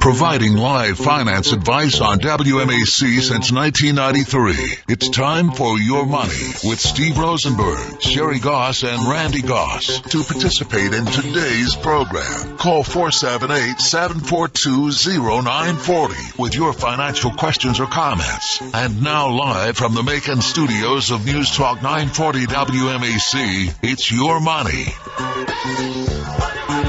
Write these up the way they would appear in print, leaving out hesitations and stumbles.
providing live finance advice on WMAC since 1993. It's time for Your Money with Steve Rosenberg, Sherri Goss, and Randy Goss. To participate in today's program, call 478-742-0940 with your financial questions or comments. And now live from the Macon studios of News Talk 940 WMAC, it's Your Money.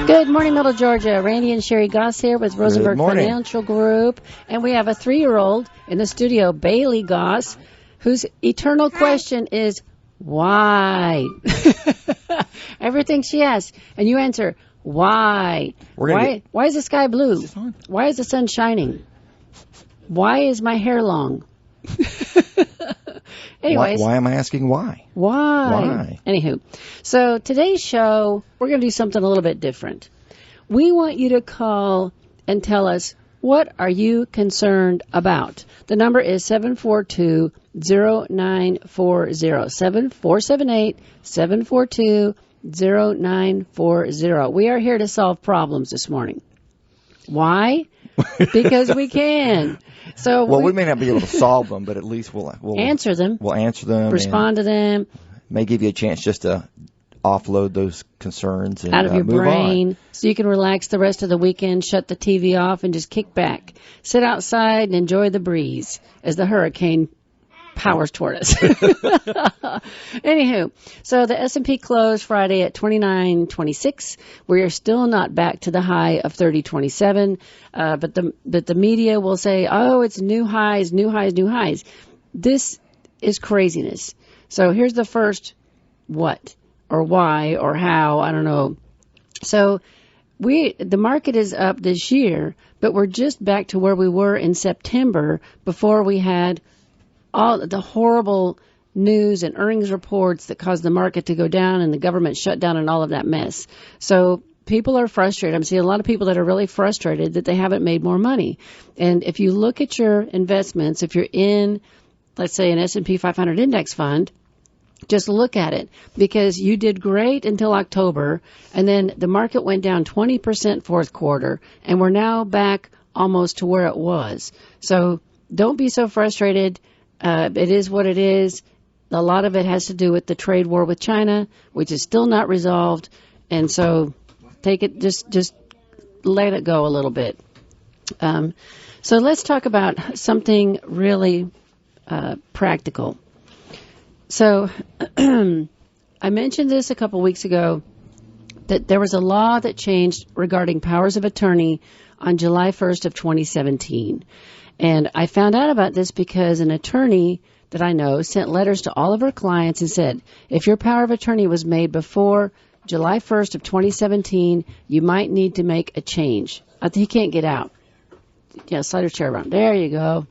Good morning, Middle Georgia. Randy and Sherri Goss here with Rosenberg Financial Group. And we have a 3-year-old in the studio, Bailee Goss, whose eternal question is, why? Everything she asks. And you answer, why? Why is the sky blue? Why is the sun shining? Why is my hair long? Anyways. Why am I asking why? Why? Anywho, so today's show, we're going to do something a little bit different. We want you to call and tell us, what are you concerned about? The number is 742-0940, 748-742-0940. We are here to solve problems this morning. Why? Because we can. So we may not be able to solve them, but at least we'll answer them. We'll answer them. Respond to them. May give you a chance just to offload those concerns and out of your move brain, on. So you can relax the rest of the weekend, shut the TV off, and just kick back, sit outside, and enjoy the breeze as the hurricane powers toward us. Anywho, so the S&P closed Friday at 29.26. We are still not back to the high of 30.27, but the media will say, oh, it's new highs, new highs, new highs. This is craziness. So here's the first what or why or how, I don't know. So the market is up this year, but we're just back to where we were in September before we had all the horrible news and earnings reports that caused the market to go down and the government shut down and all of that mess. So people are frustrated. I'm seeing a lot of people that are really frustrated that they haven't made more money. And if you look at your investments, if you're in, let's say, an S&P 500 index fund, just look at it, because you did great until October, and then the market went down 20% fourth quarter, and we're now back almost to where it was. So don't be so frustrated. It is what it is. A lot of it has to do with the trade war with China, which is still not resolved. And so take it, just let it go a little bit. So let's talk about something really practical. So I mentioned this a couple weeks ago, that there was a law that changed regarding powers of attorney on July 1st of 2017. And I found out about this because an attorney that I know sent letters to all of her clients and said, if your power of attorney was made before July 1st of 2017, you might need to make a change. He can't get out. Yeah, slide your chair around. There you go.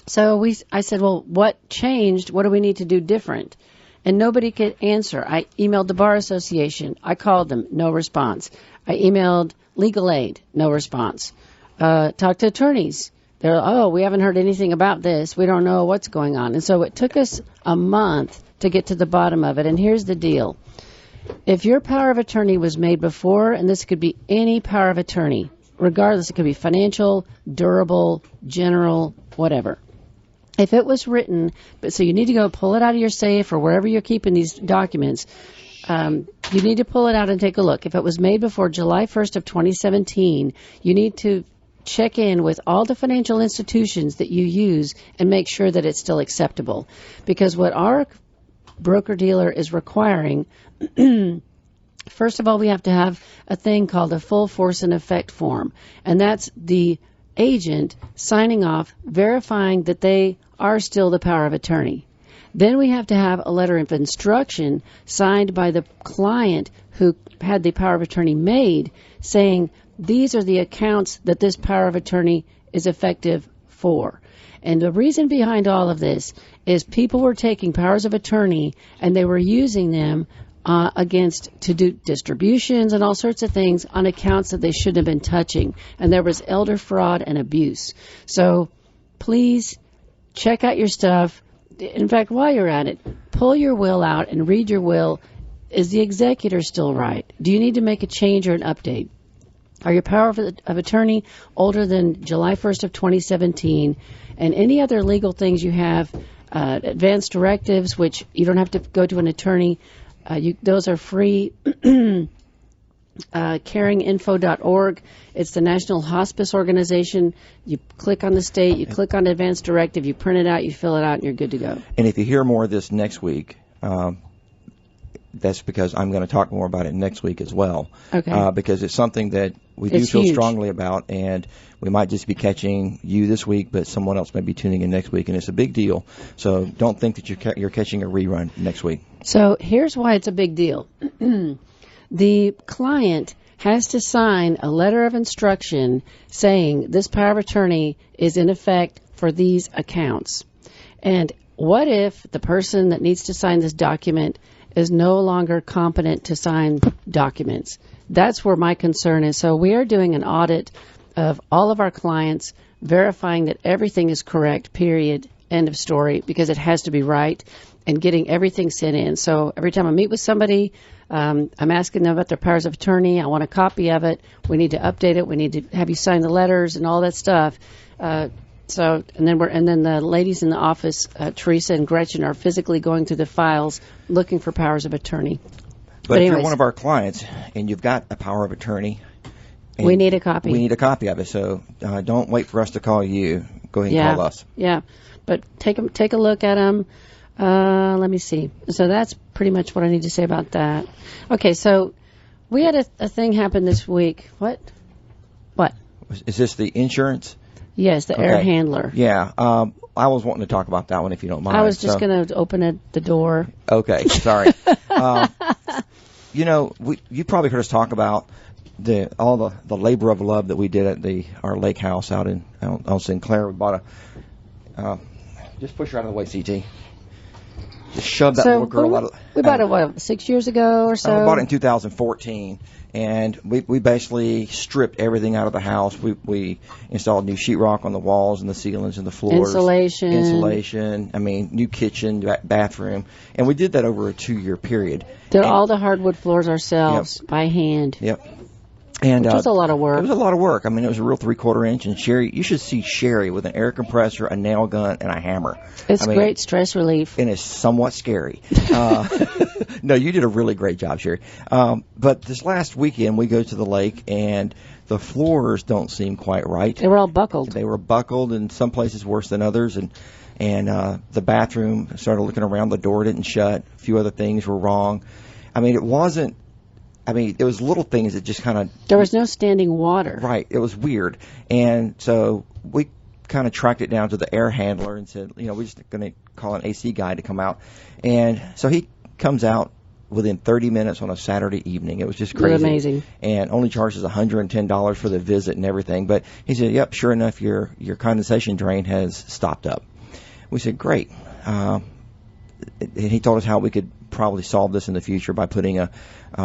So I said, well, what changed? What do we need to do different? And nobody could answer. I emailed the Bar Association. I called them. No response. I emailed Legal Aid. No response. Talked to attorneys. We haven't heard anything about this. We don't know what's going on. And so it took us a month to get to the bottom of it. And here's the deal. If your power of attorney was made before, and this could be any power of attorney, regardless, it could be financial, durable, general, whatever. If it was written, so you need to go pull it out of your safe or wherever you're keeping these documents, you need to pull it out and take a look. If it was made before July 1st of 2017, you need to check in with all the financial institutions that you use and make sure that it's still acceptable. Because what our broker-dealer is requiring, first of all, we have to have a thing called a full force and effect form. And that's the agent signing off, verifying that they are still the power of attorney. Then we have to have a letter of instruction signed by the client who had the power of attorney made, saying these are the accounts that this power of attorney is effective for. And the reason behind all of this is people were taking powers of attorney and they were using them to do distributions and all sorts of things on accounts that they shouldn't have been touching. And there was elder fraud and abuse. So please check out your stuff. In fact, while you're at it, pull your will out and read your will. Is the executor still right? Do you need to make a change or an update? Are your power of attorney older than July 1st of 2017? And any other legal things you have, advanced directives, which you don't have to go to an attorney. Those are free. Caringinfo.org. It's the National Hospice Organization. You click on the state, you click on advanced directive, you print it out, you fill it out, and you're good to go. And if you hear more of this next week, that's because I'm going to talk more about it next week as well. Okay. Because it's something that we do feel strongly about, and we might just be catching you this week, but someone else may be tuning in next week, and it's a big deal. So don't think that you're catching a rerun next week. So here's why it's a big deal. The client has to sign a letter of instruction saying this power of attorney is in effect for these accounts. And what if the person that needs to sign this document is no longer competent to sign documents? That's where my concern is. So we are doing an audit of all of our clients, verifying that everything is correct, period, end of story, because it has to be right, and getting everything sent in. So every time I meet with somebody, I'm asking them about their powers of attorney. I want a copy of it. We need to update it. We need to have you sign the letters and all that stuff. And then the ladies in the office, Teresa and Gretchen, are physically going through the files looking for powers of attorney. But if you're one of our clients and you've got a power of attorney, we need a copy. We need a copy of it. So don't wait for us to call you. Go ahead and call us. Yeah, but take a look at them. Let me see. So that's pretty much what I need to say about that. Okay, so we had a thing happen this week. What? Is this the insurance? Yes, the air handler. Yeah. I was wanting to talk about that one if you don't mind. I was just going to open the door. Okay, sorry. You probably heard us talk about all the labor of love that we did at our lake house out on Sinclair. We bought just push her out of the way, CT. Just shove that little girl out of. We bought it 6 years ago or so. We bought it in 2014, and we basically stripped everything out of the house. We installed new sheetrock on the walls and the ceilings and the floors. Insulation. I mean, new kitchen, bathroom, and we did that over a 2-year period. Did all the hardwood floors ourselves by hand. Yep. And which was a lot of work. It was a lot of work. I mean, it was a real 3/4 inch. And Sherri, you should see Sherri with an air compressor, a nail gun, and a hammer. It's great stress relief. And it's somewhat scary. No, you did a really great job, Sherri. But this last weekend, we go to the lake, and the floors don't seem quite right. They were all buckled. They were buckled, in some places worse than others. And the bathroom, started looking around, the door didn't shut. A few other things were wrong. I mean, it was little things that just kind of... There was no standing water. Right. It was weird. And so we kind of tracked it down to the air handler and said, we're just going to call an AC guy to come out. And so he comes out within 30 minutes on a Saturday evening. It was just crazy. Amazing. And only charges $110 for the visit and everything. But he said, yep, sure enough, your condensation drain has stopped up. We said, great. And he told us how we could probably solve this in the future by putting a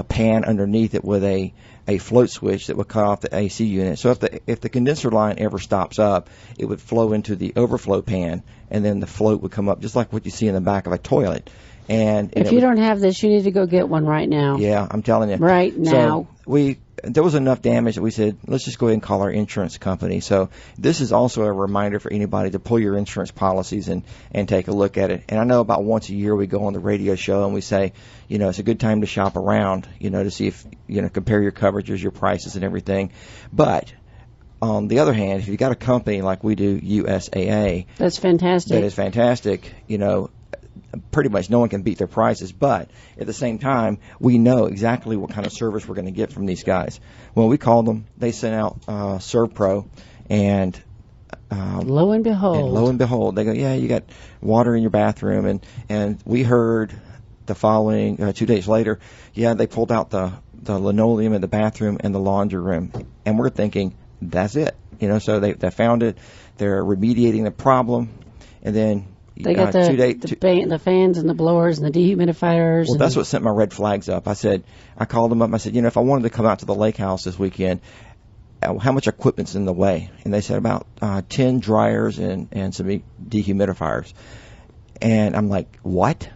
pan underneath it with a float switch that would cut off the AC unit. So if the condenser line ever stops up, it would flow into the overflow pan, and then the float would come up just like what you see in the back of a toilet. And if you don't have this, you need to go get one right now. Yeah, I'm telling you. Right now. So there was enough damage that we said, let's just go ahead and call our insurance company. So this is also a reminder for anybody to pull your insurance policies and take a look at it. And I know about once a year we go on the radio show and we say, it's a good time to shop around, to see if, compare your coverages, your prices and everything. But on the other hand, if you've got a company like we do, USAA. That's fantastic. That is fantastic, pretty much no one can beat their prices, but at the same time, we know exactly what kind of service we're going to get from these guys. When we called them, they sent out ServPro, and lo and behold, they go, yeah, you got water in your bathroom, and we heard the following 2 days later, yeah, they pulled out the linoleum in the bathroom and the laundry room, and we're thinking that's it, so they found it, they're remediating the problem, and then. They got the fans and the blowers and the dehumidifiers. Well, that's what sent my red flags up. I called them up. I said, if I wanted to come out to the lake house this weekend, how much equipment's in the way? And they said about 10 dryers and some dehumidifiers. And I'm like, what?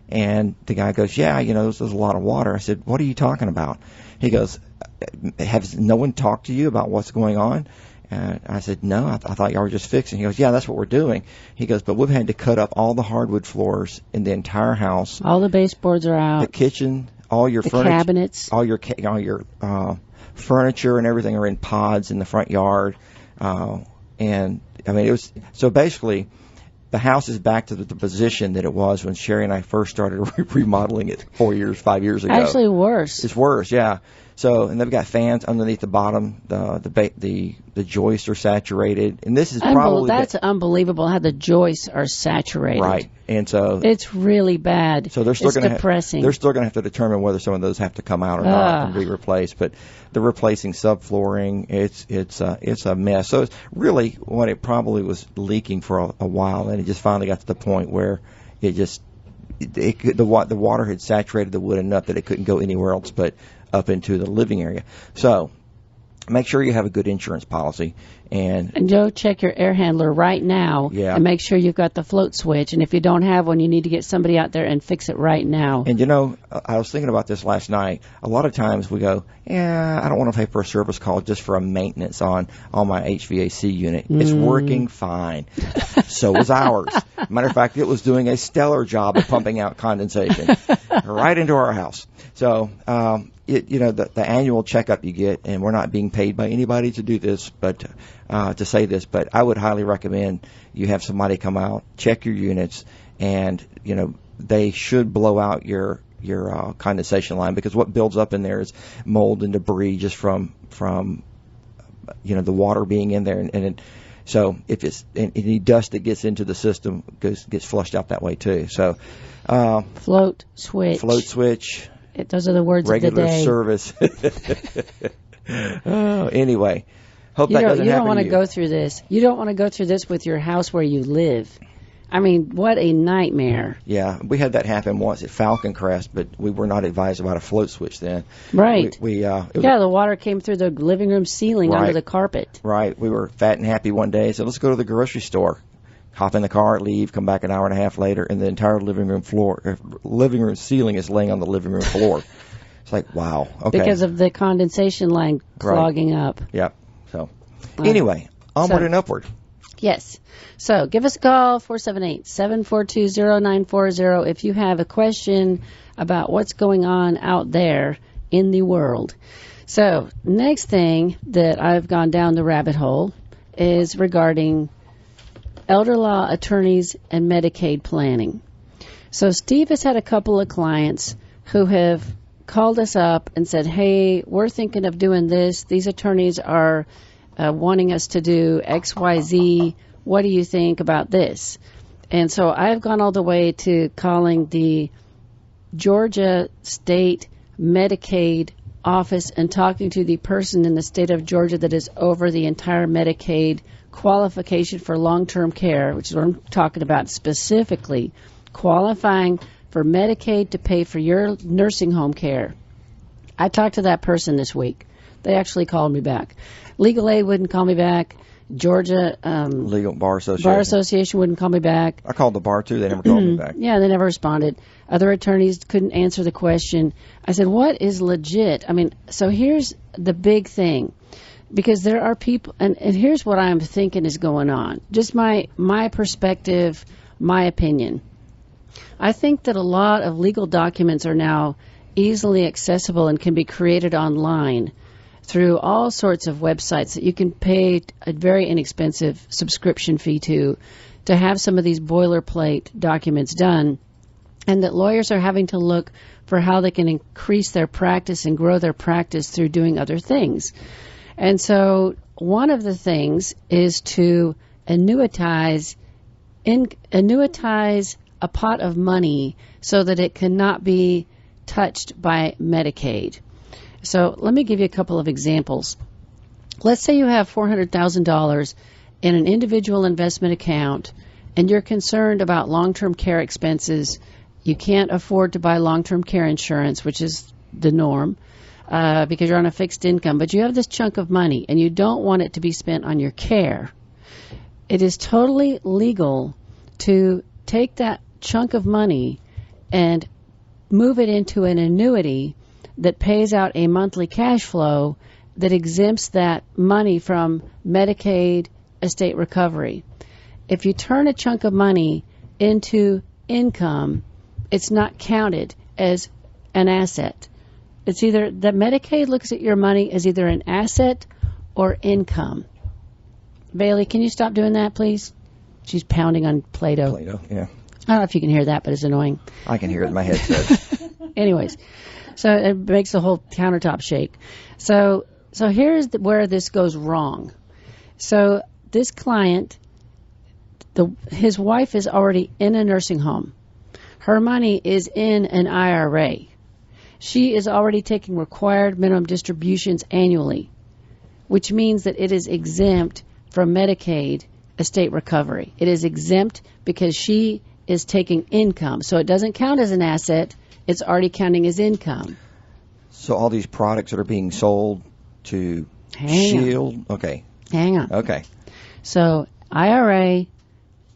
And the guy goes, yeah, there's a lot of water. I said, what are you talking about? He goes, has no one talked to you about what's going on? And I said, no, I thought y'all were just fixing. He goes, yeah, that's what we're doing. He goes, but we've had to cut up all the hardwood floors in the entire house. All the baseboards are out. The kitchen, all your furniture, cabinets, all your furniture and everything are in pods in the front yard. And I mean, it was so basically the house is back to the position that it was when Sherri and I first started remodeling it 5 years ago. Actually, worse. It's worse, yeah. So, and they've got fans underneath the bottom. The joists are saturated, and this is probably that's unbelievable how the joists are saturated. Right, and so it's really bad. So they're still going to they're still going to have to determine whether some of those have to come out or not and be replaced. But they're replacing subflooring. It's a mess. So it's really what it probably was leaking for a while, and it just finally got to the point where the water had saturated the wood enough that it couldn't go anywhere else but up into the living area. So make sure you have a good insurance policy. And Joe, check your air handler right now and make sure you've got the float switch. And if you don't have one, you need to get somebody out there and fix it right now. And, I was thinking about this last night. A lot of times we go, I don't want to pay for a service call just for a maintenance on my HVAC unit. It's working fine. So was ours. Matter of fact, it was doing a stellar job of pumping out condensation right into our house. So, the annual checkup you get, and we're not being paid by anybody to do this, but to say this, but I would highly recommend you have somebody come out, check your units, and they should blow out your condensation line, because what builds up in there is mold and debris just from the water being in there, so if it's any dust that gets into the system gets flushed out that way too. So float switch. Those are the words of the day. Regular service. Anyway, hope that doesn't happen to you. You don't want to go through this. You don't want to go through this with your house where you live. I mean, what a nightmare. Yeah, we had that happen once at Falcon Crest, but we were not advised about a float switch then. Right. The water came through the living room ceiling under the carpet. Right. We were fat and happy one day, so let's go to the grocery store. Hop in the car, leave, come back an hour and a half later, and the entire living room ceiling is laying on the living room floor. It's like, wow. Okay. Because of the condensation line clogging up. Yep. So, anyway, onward and upward. Yes. So, give us a call, 478-742-0940, if you have a question about what's going on out there in the world. So, next thing that I've gone down the rabbit hole is regarding elder law attorneys and Medicaid planning. So Steve has had a couple of clients who have called us up and said, hey, we're thinking of doing this. These attorneys are wanting us to do X, Y, Z. What do you think about this? And so I've gone all the way to calling the Georgia State Medicaid office and talking to the person in the state of Georgia that is over the entire Medicaid qualification for long-term care, which is what I'm talking about specifically, qualifying for Medicaid to pay for your nursing home care. I talked to that person this week. They actually called me back. Legal Aid wouldn't call me back. Georgia Legal Bar Association wouldn't call me back. I called the bar too. They never called me back. Yeah, they never responded. Other attorneys couldn't answer the question. I said, what is legit? I mean, so here's the big thing. Because there are people, and here's what I'm thinking is going on. Just my perspective, my opinion. I think that a lot of legal documents are now easily accessible and can be created online through all sorts of websites that you can pay a very inexpensive subscription fee to have some of these boilerplate documents done, and that lawyers are having to look for how they can increase their practice and grow their practice through doing other things. And so one of the things is to annuitize a pot of money so that it cannot be touched by Medicaid. So let me give you a couple of examples. Let's say you have $400,000 in an individual investment account and you're concerned about long-term care expenses. You can't afford to buy long-term care insurance, which is the norm. Because you're on a fixed income, but you have this chunk of money and you don't want it to be spent on your care. It is totally legal to take that chunk of money and move it into an annuity that pays out a monthly cash flow that exempts that money from Medicaid estate recovery. If you turn a chunk of money into income, it's not counted as an asset. It's either that Medicaid looks at your money as either an asset or income. Bailee, can you stop doing that, please? She's pounding on Play-Doh. Play-Doh, yeah. I don't know if you can hear that, but it's annoying. I can hear it in my headset. Anyways, so it makes the whole countertop shake. So here's where this goes wrong. So this client, his wife is already in a nursing home. Her money is in an IRA. She is already taking required minimum distributions annually, which means that it is exempt from Medicaid estate recovery. It is exempt because she is taking income. So it doesn't count as an asset. It's already counting as income. So all these products that are being sold to shield. Okay. Hang on. Okay. So IRA,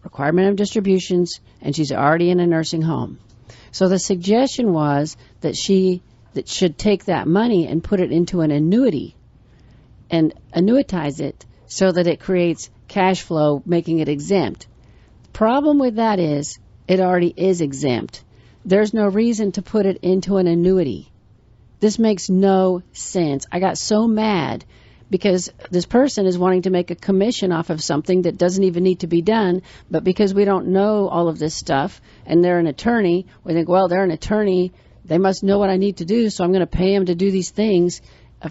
required minimum distributions, and she's already in a nursing home. So the suggestion was that she should take that money and put it into an annuity and annuitize it so that it creates cash flow, making it exempt. Problem with that is it already is exempt. There's no reason to put it into an annuity. This makes no sense. I got so mad because this person is wanting to make a commission off of something that doesn't even need to be done, but because we don't know all of this stuff and they're an attorney, we think, well, they're an attorney, they must know what I need to do, so I'm going to pay them to do these things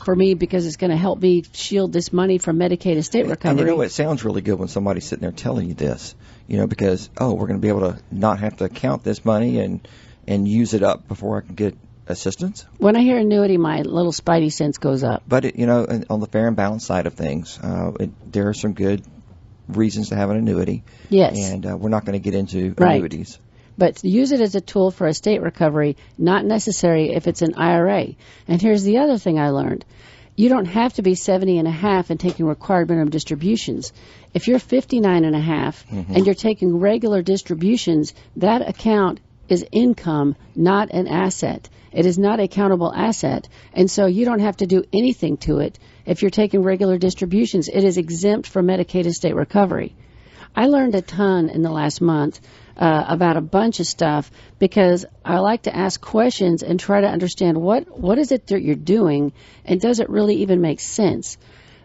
for me because it's going to help me shield this money from Medicaid estate recovery. And you know, it sounds really good when somebody's sitting there telling you this, because, we're going to be able to not have to count this money and use it up before I can get assistance. When I hear annuity, my little spidey sense goes up. But, on the fair and balanced side of things, there are some good reasons to have an annuity. Yes. And we're not going to get into annuities. But use it as a tool for estate recovery, not necessary if it's an IRA. And here's the other thing I learned. You don't have to be 70 and a half and taking required minimum distributions. If you're 59 and a half and you're taking regular distributions, that account is income, not an asset. It is not a countable asset. And so you don't have to do anything to it. If you're taking regular distributions, it is exempt from Medicaid estate recovery. I learned a ton in the last month about a bunch of stuff because I like to ask questions and try to understand what is it that you're doing and does it really even make sense.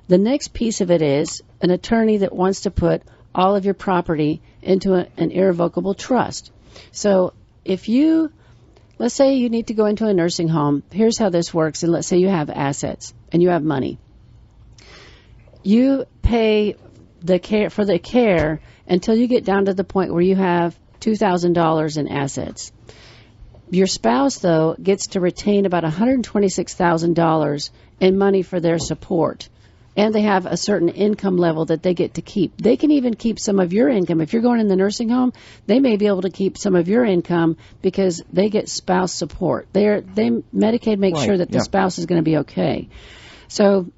The next piece of it is an attorney that wants to put all of your property into an irrevocable trust. So let's say you need to go into a nursing home. Here's how this works. And let's say you have assets and you have money. You pay for the care until you get down to the point where you have $2,000 in assets. Your spouse, though, gets to retain about $126,000 in money for their support. And they have a certain income level that they get to keep. They can even keep some of your income. If you're going in the nursing home, they may be able to keep some of your income because they get spouse support. Medicaid makes sure that the spouse is going to be okay. So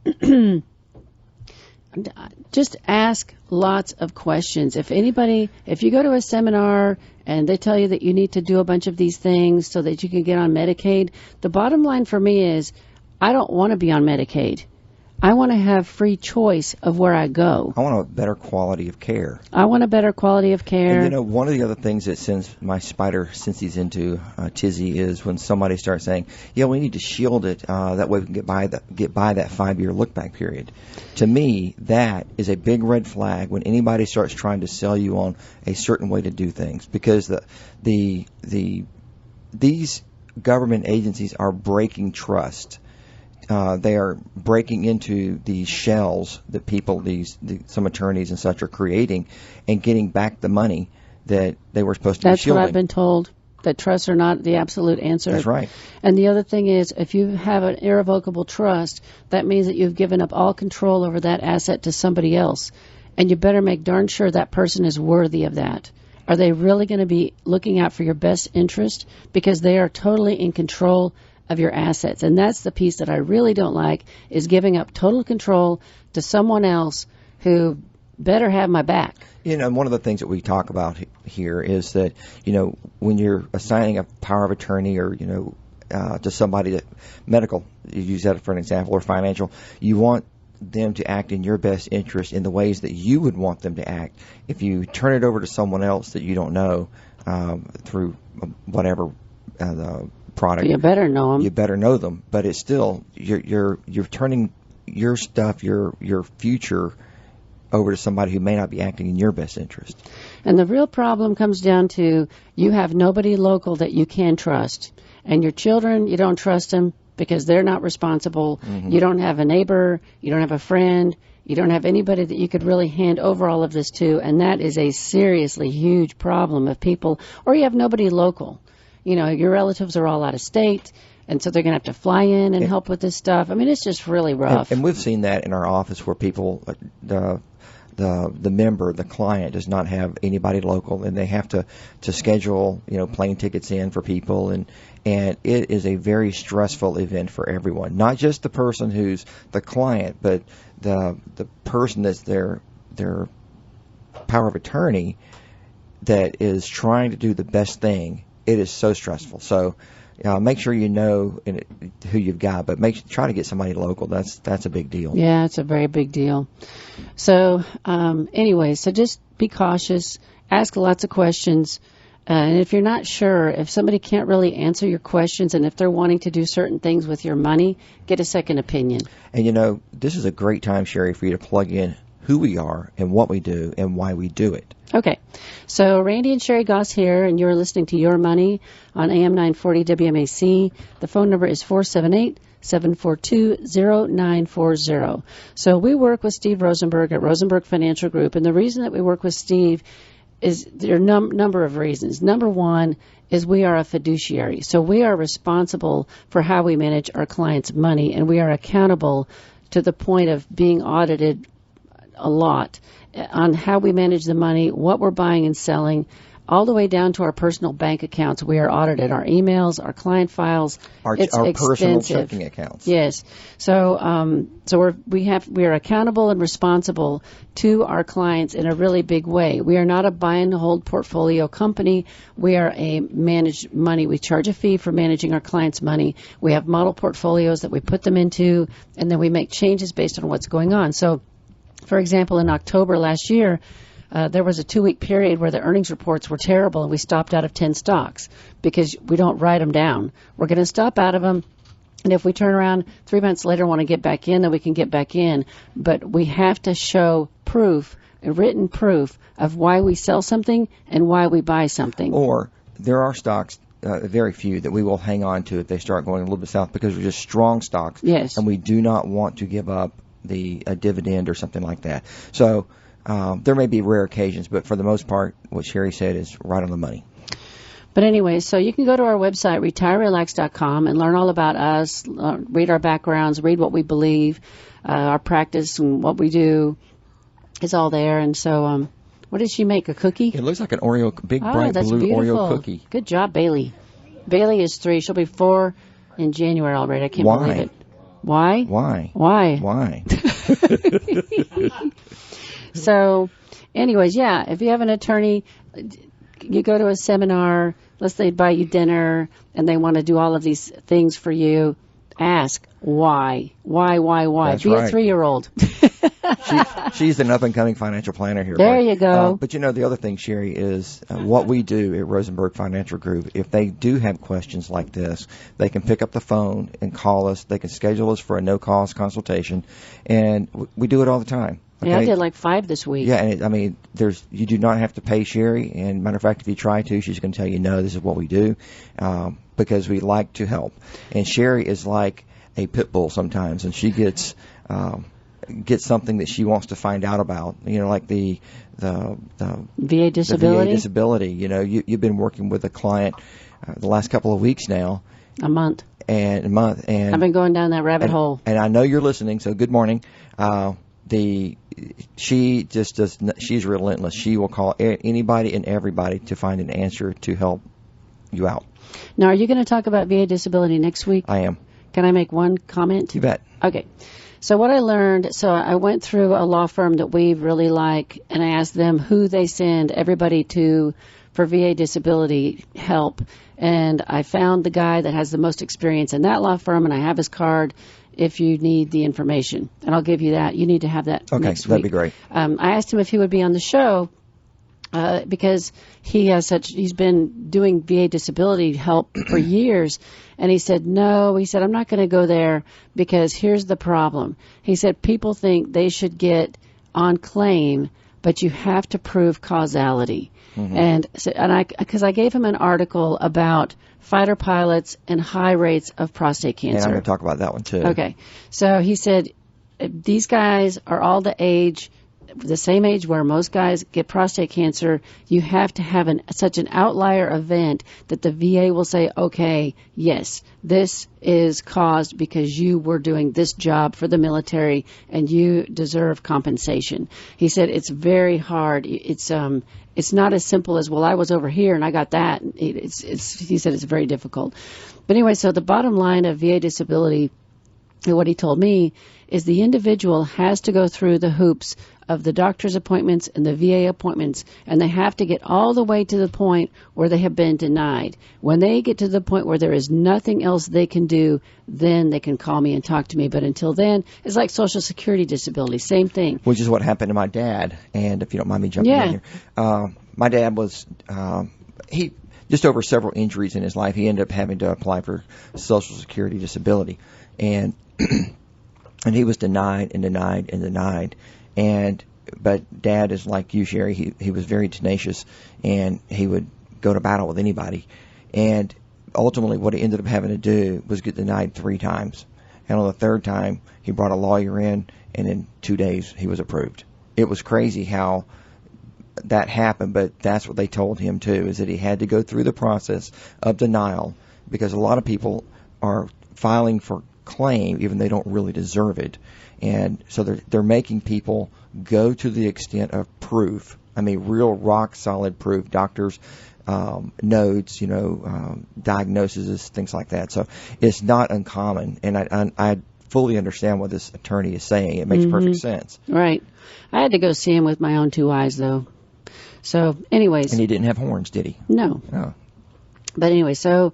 just ask lots of questions. If you go to a seminar and they tell you that you need to do a bunch of these things so that you can get on Medicaid, the bottom line for me is I don't want to be on Medicaid. I want to have free choice of where I go. I want a better quality of care. I want a better quality of care. And one of the other things that sends my spider senses into tizzy is when somebody starts saying, "Yeah, we need to shield it that way we can get by that 5-year look back period." To me, that is a big red flag when anybody starts trying to sell you on a certain way to do things, because these government agencies are breaking trust. They are breaking into these shells that some attorneys and such are creating and getting back the money that they were supposed to be shielding. That's what I've been told, that trusts are not the absolute answer. That's right. And the other thing is, if you have an irrevocable trust, that means that you've given up all control over that asset to somebody else. And you better make darn sure that person is worthy of that. Are they really going to be looking out for your best interest? Because they are totally in control of your assets. And that's the piece that I really don't like, is giving up total control to someone else who better have my back. One of the things that we talk about here is that, when you're assigning a power of attorney or, to somebody that medical, you use that for an example, or financial, you want them to act in your best interest in the ways that you would want them to act. If you turn it over to someone else that you don't know through whatever the product, you better know them. You better know them, but it's still you're turning your stuff, your future, over to somebody who may not be acting in your best interest. And the real problem comes down to you have nobody local that you can trust, and your children, you don't trust them because they're not responsible. Mm-hmm. You don't have a neighbor, you don't have a friend, you don't have anybody that you could really hand over all of this to, and that is a seriously huge problem of people. Or you have nobody local. You know, your relatives are all out of state, and so they're going to have to fly in and help with this stuff. I mean, it's just really rough. And we've seen that in our office where people, the member, the client, does not have anybody local, and they have to schedule, plane tickets in for people, and it is a very stressful event for everyone. Not just the person who's the client, but the person that's their power of attorney that is trying to do the best thing. It is so stressful. So make sure you know who you've got, but try to get somebody local. That's a big deal. Yeah, it's a very big deal. So anyway, so just be cautious, ask lots of questions, and if you're not sure, if somebody can't really answer your questions, and if they're wanting to do certain things with your money, get a second opinion. And this is a great time, Sherri, for you to plug in who we are and what we do and why we do it. Okay. So Randy and Sherri Goss here, and you're listening to Your Money on AM 940 WMAC. The phone number is 478-742-0940. So we work with Steve Rosenberg at Rosenberg Financial Group, and the reason that we work with Steve is there are a number of reasons. Number one is we are a fiduciary. So we are responsible for how we manage our clients' money, and we are accountable to the point of being audited a lot on how we manage the money, what we're buying and selling, all the way down to our personal bank accounts. We are audited. Our emails, our client files, our personal checking accounts. Yes. So we are accountable and responsible to our clients in a really big way. We are not a buy and hold portfolio company. We are a managed money. We charge a fee for managing our clients' money. We have model portfolios that we put them into, and then we make changes based on what's going on. So, for example, in October last year, there was a 2-week period where the earnings reports were terrible, and we stopped out of 10 stocks because we don't write them down. We're going to stop out of them, and if we turn around 3 months later and want to get back in, then we can get back in. But we have to show proof, written proof, of why we sell something and why we buy something. Or there are stocks, very few, that we will hang on to if they start going a little bit south because they're just strong stocks. Yes. And we do not want to give up a dividend or something like that. So there may be rare occasions, but for the most part, what Sherri said is right on the money. But anyway, so you can go to our website, retirerelax.com, and learn all about us, read our backgrounds, read what we believe, our practice and what we do is all there. And so what did she make, a cookie? It looks like an Oreo, big bright blue beautiful. Oreo cookie. Good job, Bailee. Bailee is 3. She'll be 4 in January already. I can't believe it. Why? Why? So, anyways, yeah, if you have an attorney, you go to a seminar, let's say they buy you dinner, and they want to do all of these things for you, ask why. That's Be right. a 3-year-old. She's an up-and-coming financial planner here. There you go. But the other thing, Sherri, is what we do at Rosenberg Financial Group. If they do have questions like this, they can pick up the phone and call us. They can schedule us for a no-cost consultation, and we do it all the time. Okay? Yeah, I did like 5 this week. Yeah, and you do not have to pay Sherri. And matter of fact, if you try to, she's going to tell you, no, this is what we do, because we like to help. And Sherri is like a pit bull sometimes, and she gets something that she wants to find out about. Like the VA disability. The VA disability. You've been working with a client the last couple of weeks now. A month. And I've been going down that rabbit hole. And I know you're listening, so good morning. She's relentless. She will call anybody and everybody to find an answer to help you out. Now, are you going to talk about VA disability next week? I am. Can I make one comment? You bet. Okay. So what I learned, I went through a law firm that we really like, and I asked them who they send everybody to for VA disability help, and I found the guy that has the most experience in that law firm, and I have his card if you need the information. And I'll give you that. You need to have that next week. That'd be great. I asked him if he would be on the show because he's been doing VA disability help for years. And he said, no, he said, I'm not going to go there because here's the problem. He said, people think they should get on claim, but you have to prove causality. Mm-hmm. Because I gave him an article about fighter pilots and high rates of prostate cancer. And I'm going to talk about that one too. Okay. So he said, these guys are all the same age where most guys get prostate cancer. You have to have such an outlier event that the VA will say, okay, yes, this is caused because you were doing this job for the military and you deserve compensation. He said it's very hard. It's not as simple as, well, I was over here and I got that. He said it's very difficult. But anyway, so the bottom line of VA disability, what he told me, is the individual has to go through the hoops of the doctor's appointments and the VA appointments, and they have to get all the way to the point where they have been denied. When they get to the point where there is nothing else they can do, then they can call me and talk to me. But until then, it's like Social Security disability, same thing. Which is what happened to my dad, and if you don't mind me jumping in here. My dad was, he just over several injuries in his life, he ended up having to apply for Social Security disability. And he was denied and denied and denied. But Dad is like you, Sherri. He was very tenacious, and he would go to battle with anybody. And ultimately, what he ended up having to do was get denied 3 times. And on the 3rd time, he brought a lawyer in, and in 2 days, he was approved. It was crazy how that happened, but that's what they told him too, is that he had to go through the process of denial, because a lot of people are filing for claim even they don't really deserve it. And so they're making people go to the extent of proof. I mean, real rock solid proof. Doctors, notes, diagnoses, things like that. So it's not uncommon. And I fully understand what this attorney is saying. It makes perfect sense. Right. I had to go see him with my own 2 eyes, though. So, anyways. And he didn't have horns, did he? No. Oh. But anyway, so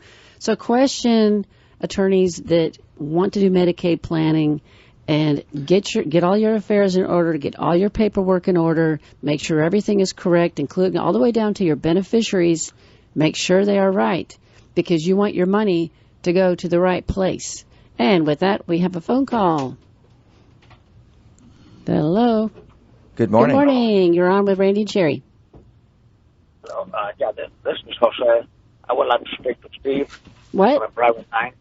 question attorneys that want to do Medicaid planning and get all your affairs in order, get all your paperwork in order, make sure everything is correct, including all the way down to your beneficiaries. Make sure they are right, because you want your money to go to the right place. And with that, we have a phone call. Hello. Good morning. Good morning. You're on with Randy and Sherri. This is Jose. I would like to speak to Steve. What? On a private line.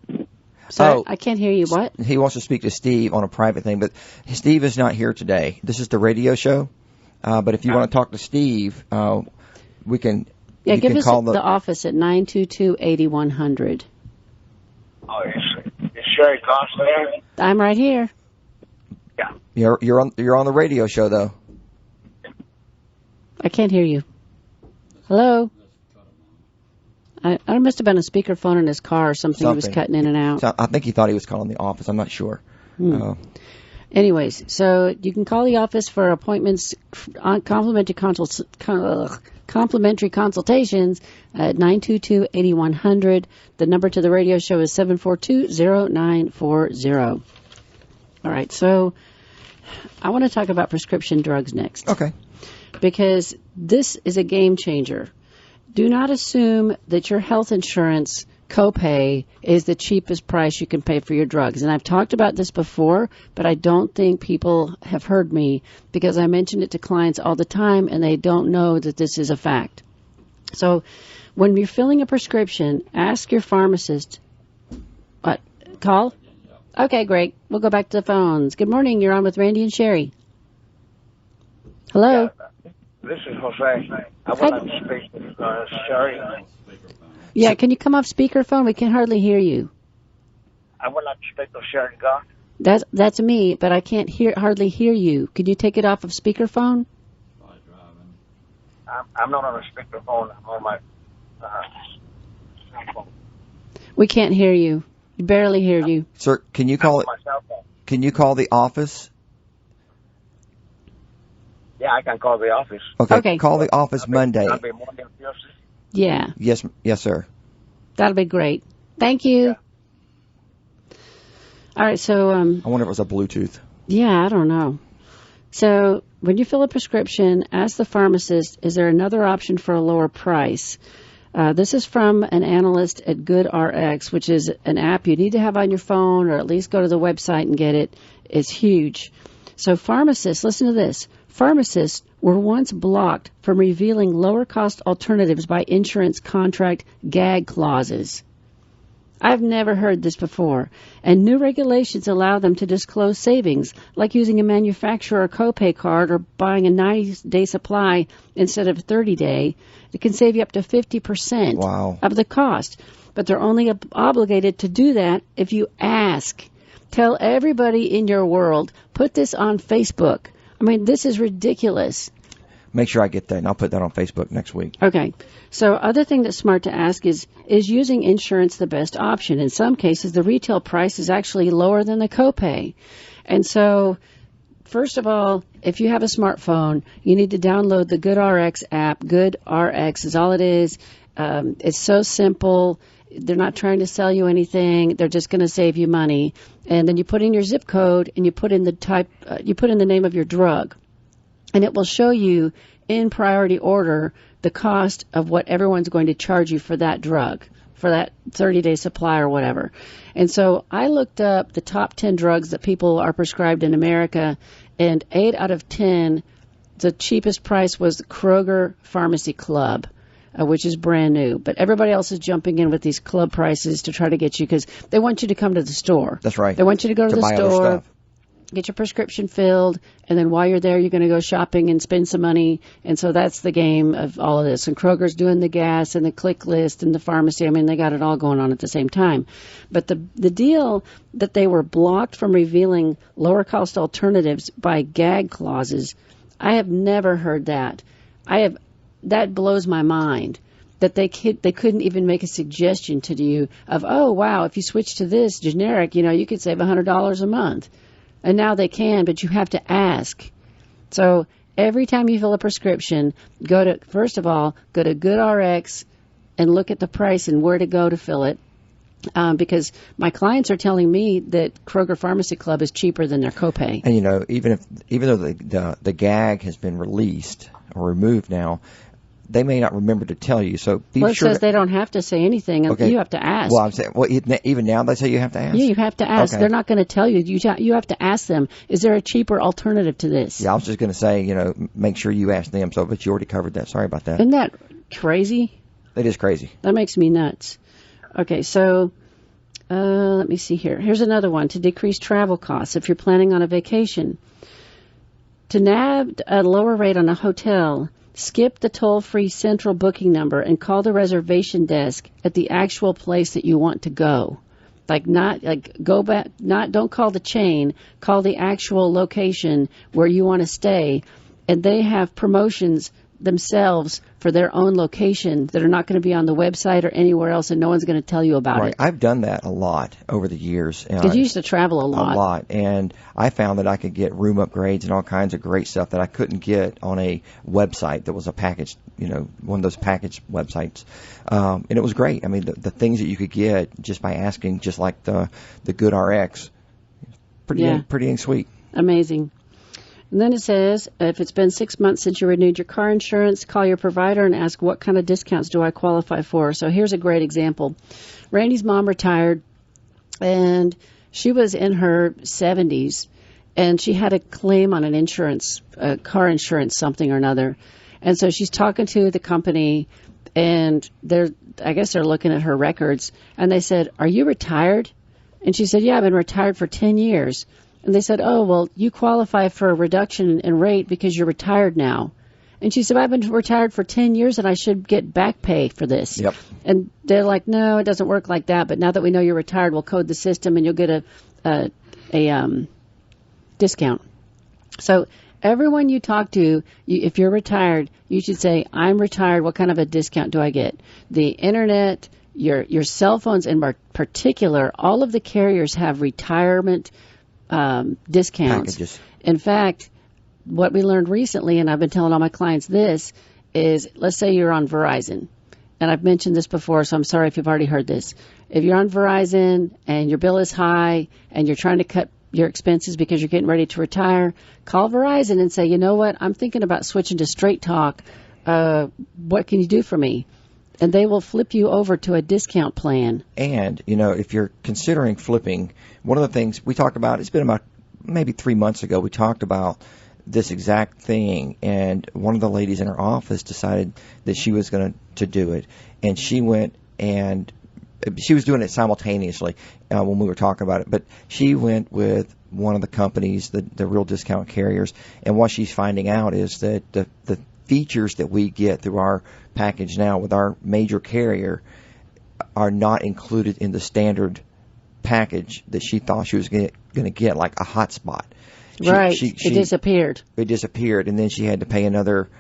Sorry, I can't hear you. What? He wants to speak to Steve on a private thing, but Steve is not here today. This is the radio show. But if you want to talk to Steve, we can. Yeah, give us the office at 922-8100. Oh, is Sherri Goss there? I'm right here. Yeah. You're on the radio show though. I can't hear you. Hello. I must have been a speakerphone in his car or something. He was cutting in and out. So I think he thought he was calling the office. I'm not sure. Anyways, so you can call the office for appointments, complimentary consultations at 922-8100. The number to the radio show is 742-0940. All right, so I want to talk about prescription drugs next. Okay. Because this is a game changer. Do not assume that your health insurance copay is the cheapest price you can pay for your drugs. And I've talked about this before, but I don't think people have heard me, because I mention it to clients all the time and they don't know that this is a fact. So when you're filling a prescription, ask your pharmacist. What? Call? Okay, great. We'll go back to the phones. Good morning. You're on with Randy and Sherri. Hello? Yeah, this is Jose. I would like to speak with Sherri. Yeah, can you come off speakerphone? We can hardly hear you. I would like to speak to Sherri Goss. That's me, but I can't hardly hear you. Could you take it off of speakerphone? I'm not on a speakerphone. I'm on my cell phone. We can't hear you. We barely hear you. Sir, can you call it? Can you call the office? Yeah, I can call the office. Okay. Call the office Monday. I'll be Monday and Tuesday. Yeah. Yes, sir. That'll be great. Thank you. Yeah. All right, so I wonder if it was a Bluetooth. yeah, I don't know. So when you fill a prescription, ask the pharmacist, is there another option for a lower price? This is from an analyst at GoodRx, which is an app you need to have on your phone or at least go to the website and get it. It's huge. So pharmacists, listen to this. Pharmacists were once blocked from revealing lower cost alternatives by insurance contract gag clauses. I've never heard this before. And new regulations allow them to disclose savings, like using a manufacturer copay card or buying a 90-day supply instead of a 30-day. It can save you up to 50% Wow. of the cost. But they're only obligated to do that if you ask. Tell everybody in your world, put this on Facebook. I mean, this is ridiculous. Make sure I get that, and I'll put that on Facebook next week. Okay. So other thing that's smart to ask is using insurance the best option? In some cases, the retail price is actually lower than the copay. And so, first of all, if you have a smartphone, you need to download the GoodRx app. GoodRx is all it is. It's so simple. They're not trying to sell you anything. They're just going to save you money. And then you put in your zip code and you put in the name of your drug. And it will show you in priority order the cost of what everyone's going to charge you for that drug, for that 30-day supply or whatever. And so I looked up the top 10 drugs that people are prescribed in America, and 8 out of 10, the cheapest price was Kroger Pharmacy Club, which is brand new. But everybody else is jumping in with these club prices to try to get you, because they want you to come to the store. That's right. They want you to go to the buy other store, stuff. get your prescription filled, and then while you're there, you're going to go shopping and spend some money. And so that's the game of all of this. And Kroger's doing the gas and the click list and the pharmacy. I mean, they got it all going on at the same time. But the deal that they were blocked from revealing lower cost alternatives by gag clauses, I have never heard that. That blows my mind. That they couldn't even make a suggestion to you of, oh, wow, if you switch to this generic, you could save $100 a month. And now they can, but you have to ask. So every time you fill a prescription, first of all, go to GoodRx and look at the price and where to go to fill it. Because my clients are telling me that Kroger Pharmacy Club is cheaper than their copay. And even though the gag has been released or removed now, they may not remember to tell you. So be it sure says they don't have to say anything. Okay. You have to ask. Well, I'm saying, even now they say you have to ask? Yeah, you have to ask. Okay. They're not going to tell you. You have to ask them, is there a cheaper alternative to this? Yeah, I was just going to say, make sure you ask them. So, but you already covered that. Sorry about that. Isn't that crazy? It is crazy. That makes me nuts. Okay, so let me see here. Here's another one, to decrease travel costs if you're planning on a vacation. To nab a lower rate on a hotel, skip the toll-free central booking number and call the reservation desk at the actual place that you want to go. Don't call the chain, call the actual location where you want to stay. And they have promotions themselves for their own location that are not going to be on the website or anywhere else, and no one's going to tell you about it. I've done that a lot over the years. Because you used to travel a lot. A lot. And I found that I could get room upgrades and all kinds of great stuff that I couldn't get on a website that was a package, one of those package websites. And it was great. I mean, the things that you could get just by asking, just like the GoodRx, pretty sweet. Amazing. And then it says, if it's been 6 months since you renewed your car insurance, call your provider and ask, what kind of discounts do I qualify for? So here's a great example. Randy's mom retired, and she was in her 70s, and she had a claim on an insurance, car insurance, something or another. And so she's talking to the company, and I guess they're looking at her records, and they said, are you retired? And she said, yeah, I've been retired for 10 years. And they said, oh, well, you qualify for a reduction in rate because you're retired now. And she said, I've been retired for 10 years and I should get back pay for this. Yep. And they're like, no, it doesn't work like that. But now that we know you're retired, we'll code the system and you'll get a discount. So everyone you talk to, if you're retired, you should say, I'm retired. What kind of a discount do I get? The Internet, your cell phones in particular, all of the carriers have retirement discounts. Packages. In fact, what we learned recently, and I've been telling all my clients this, is let's say you're on Verizon and I've mentioned this before, so I'm sorry if you've already heard this. If you're on Verizon and your bill is high and you're trying to cut your expenses because you're getting ready to retire, call Verizon and say, you know what, I'm thinking about switching to Straight Talk. What can you do for me? And they will flip you over to a discount plan. And, if you're considering flipping, one of the things we talked about, it's been about maybe 3 months ago, we talked about this exact thing, and one of the ladies in her office decided that she was going to do it, and she went and she was doing it simultaneously when we were talking about it, but she went with one of the companies, the real discount carriers, and what she's finding out is that the features that we get through our package now with our major carrier are not included in the standard package that she thought she was going to get, like a hotspot. It disappeared. It disappeared, and then she had to pay another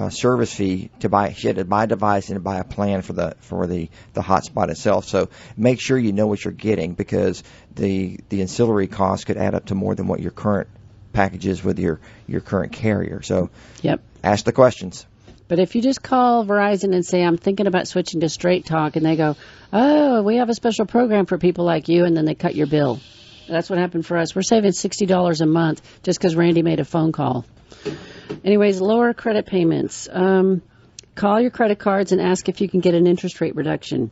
service fee to buy. She had to buy a device and buy a plan for the hotspot itself. So make sure you know what you're getting, because the ancillary cost could add up to more than what your current package is with your current carrier. So ask the questions. But if you just call Verizon and say, I'm thinking about switching to Straight Talk, and they go, oh, we have a special program for people like you, and then they cut your bill. That's what happened for us. We're saving $60 a month just because Randy made a phone call. Anyways, lower credit payments. Call your credit cards and ask if you can get an interest rate reduction.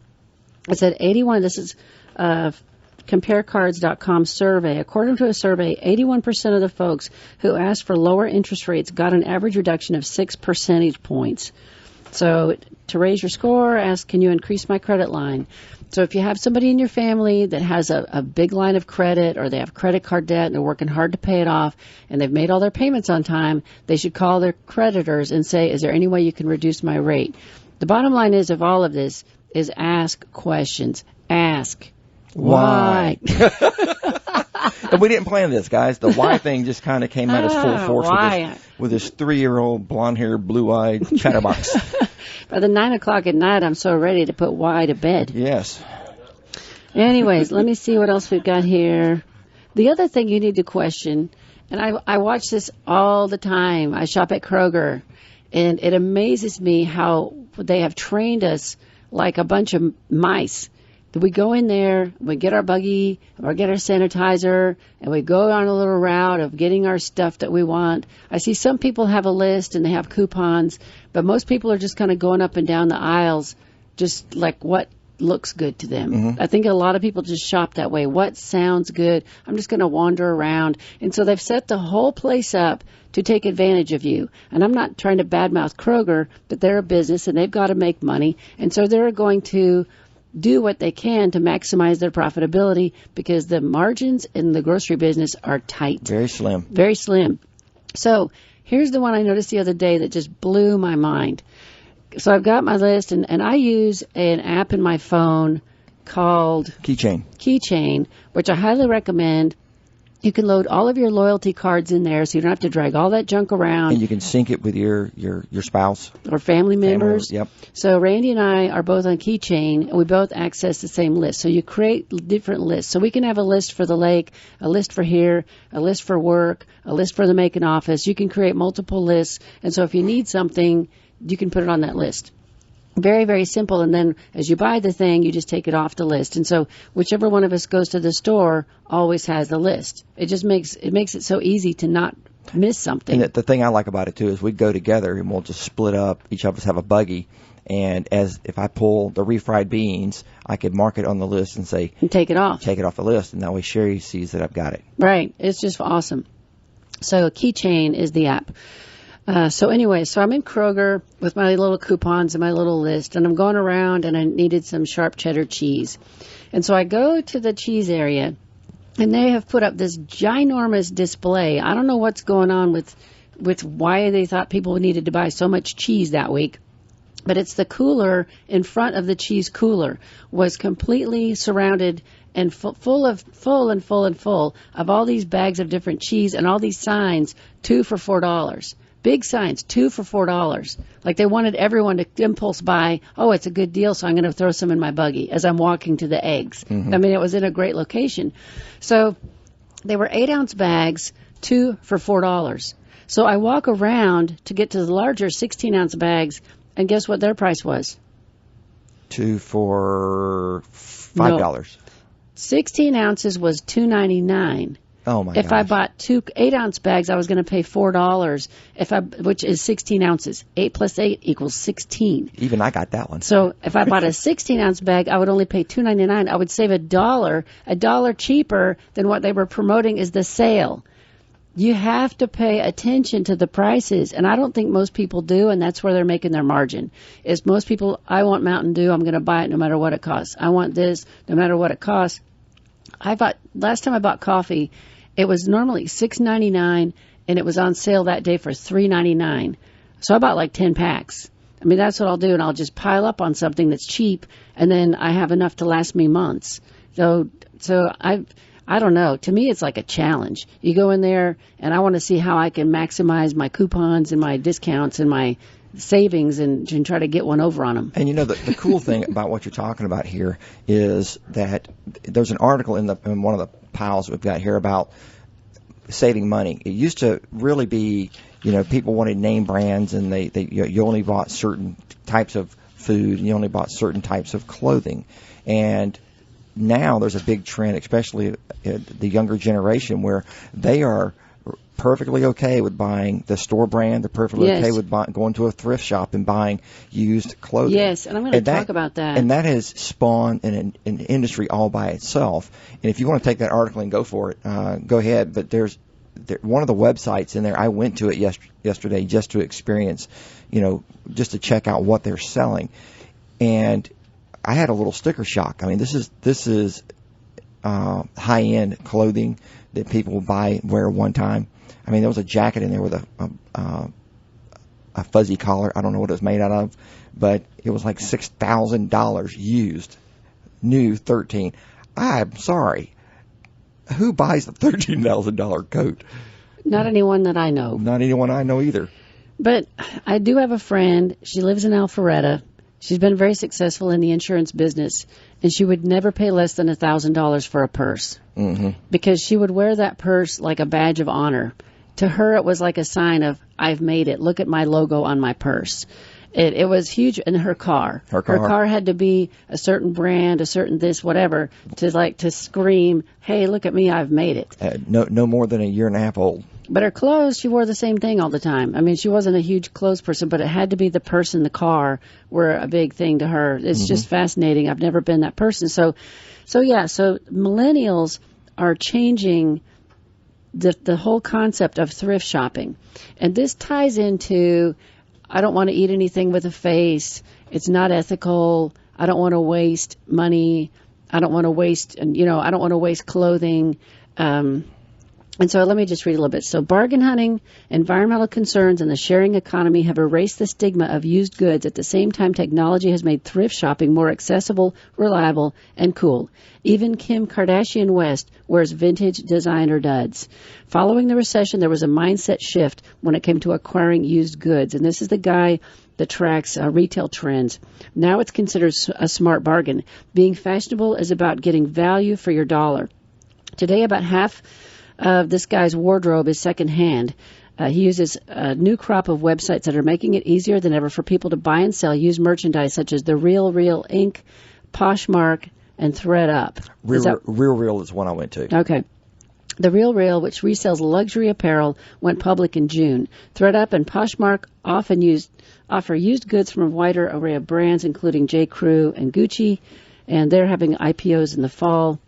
I said 81. This is CompareCards.com survey. According to a survey, 81% of the folks who asked for lower interest rates got an average reduction of 6 percentage points. So to raise your score, ask, can you increase my credit line? So if you have somebody in your family that has a big line of credit, or they have credit card debt and they're working hard to pay it off, and they've made all their payments on time, they should call their creditors and say, is there any way you can reduce my rate? The bottom line is of all of this is ask questions. Ask. Why? And we didn't plan this, guys. The why thing just kind of came out as full force with this 3-year-old blonde-haired, blue-eyed chatterbox. By the 9 o'clock at night, I'm so ready to put why to bed. Yes. Anyways, let me see what else we've got here. The other thing you need to question, and I watch this all the time. I shop at Kroger, and it amazes me how they have trained us like a bunch of mice. We go in there, we get our buggy, or get our sanitizer, and we go on a little route of getting our stuff that we want. I see some people have a list and they have coupons, but most people are just kind of going up and down the aisles, just like what looks good to them. Mm-hmm. I think a lot of people just shop that way. What sounds good? I'm just going to wander around. And so they've set the whole place up to take advantage of you. And I'm not trying to badmouth Kroger, but they're a business and they've got to make money. And so they're going to do what they can to maximize their profitability, because the margins in the grocery business are tight. Very slim. Very slim. So here's the one I noticed the other day that just blew my mind. So I've got my list, and I use an app in my phone called Keychain, which I highly recommend. You can load all of your loyalty cards in there, so you don't have to drag all that junk around. And you can sync it with your spouse. Or family members. Yep. So Randy and I are both on Keychain, and we both access the same list. So you create different lists. So we can have a list for the lake, a list for here, a list for work, a list for the Macon office. You can create multiple lists. And so if you need something, you can put it on that list. Very, very simple. And then as you buy the thing, you just take it off the list. And so whichever one of us goes to the store always has the list. It just makes it so easy to not miss something. And the thing I like about it, too, is we go together and we'll just split up. Each of us have a buggy. And if I pull the refried beans, I could mark it on the list and say, and take it off. Take it off the list. And that way Sherri sees that I've got it. Right. It's just awesome. So Keychain is the app. So I'm in Kroger with my little coupons and my little list, and I'm going around, and I needed some sharp cheddar cheese. And so I go to the cheese area, and they have put up this ginormous display. I don't know what's going on with why they thought people needed to buy so much cheese that week. But it's the cooler in front of the cheese cooler was completely surrounded and full of all these bags of different cheese and all these signs, 2 for $4. Big signs, 2 for $4. Like they wanted everyone to impulse buy, oh, it's a good deal, so I'm going to throw some in my buggy as I'm walking to the eggs. Mm-hmm. I mean, it was in a great location. So they were 8-ounce bags, 2 for $4. So I walk around to get to the larger 16-ounce bags, and guess what their price was? 2 for $5. No. 16 ounces was $2.99. Oh my! If I bought 2 8-ounce bags, I was going to pay $4. Which is 16 ounces. 8 plus 8 equals 16. Even I got that one. So if I bought a 16-ounce bag, I would only pay $2.99. I would save $1 cheaper than what they were promoting as the sale. You have to pay attention to the prices, and I don't think most people do, and that's where they're making their margin. Is most people, I want Mountain Dew, I'm going to buy it no matter what it costs. I want this no matter what it costs. Last time I bought coffee, it was normally $6.99, and it was on sale that day for $3.99. So I bought like 10 packs. I mean, that's what I'll do, and I'll just pile up on something that's cheap, and then I have enough to last me months. So I don't know. To me, it's like a challenge. You go in there, and I want to see how I can maximize my coupons and my discounts and my savings and try to get one over on them. And the cool thing about what you're talking about here is that there's an article in one of the piles we've got here about saving money. It used to really be, people wanted name brands, and you only bought certain types of food, and you only bought certain types of clothing. And now there's a big trend, especially the younger generation, where they are perfectly okay with buying the store brand. They're perfectly okay with going to a thrift shop and buying used clothing. Yes, and I'm going to talk about that. And that has spawned an industry all by itself. And if you want to take that article and go for it, go ahead. But there's one of the websites in there. I went to it yesterday just to experience, just to check out what they're selling. And I had a little sticker shock. I mean, this is high-end clothing that people will wear one time. I mean, there was a jacket in there with a fuzzy collar. I don't know what it was made out of, but it was like $6,000 used, new 13. I'm sorry. Who buys a $13,000 coat? Not anyone that I know. Not anyone I know either. But I do have a friend. She lives in Alpharetta. She's been very successful in the insurance business, and she would never pay less than $1,000 for a purse because she would wear that purse like a badge of honor. To her, it was like a sign of, I've made it. Look at my logo on my purse. It was huge in her car. Her car had to be a certain brand, a certain this, whatever, to scream, hey, look at me, I've made it. No more than a year and a half old. But her clothes, she wore the same thing all the time. I mean, she wasn't a huge clothes person, but it had to be the purse and the car were a big thing to her. It's just fascinating. I've never been that person. So millennials are changing the whole concept of thrift shopping. And this ties into, I don't want to eat anything with a face. It's not ethical. I don't want to waste money. I don't want to waste, I don't want to waste clothing. And so let me just read a little bit. So bargain hunting, environmental concerns, and the sharing economy have erased the stigma of used goods. At the same time, technology has made thrift shopping more accessible, reliable, and cool. Even Kim Kardashian West wears vintage designer duds. Following the recession, there was a mindset shift when it came to acquiring used goods. And this is the guy that tracks retail trends. Now it's considered a smart bargain. Being fashionable is about getting value for your dollar. Today, about half of this guy's wardrobe is secondhand. He uses a new crop of websites that are making it easier than ever for people to buy and sell used merchandise such as The Real Inc., Poshmark, and ThredUp. Real is one I went to. Okay. The Real, which resells luxury apparel, went public in June. ThredUp and Poshmark offer used goods from a wider array of brands, including J. Crew and Gucci, and they're having IPOs in the fall.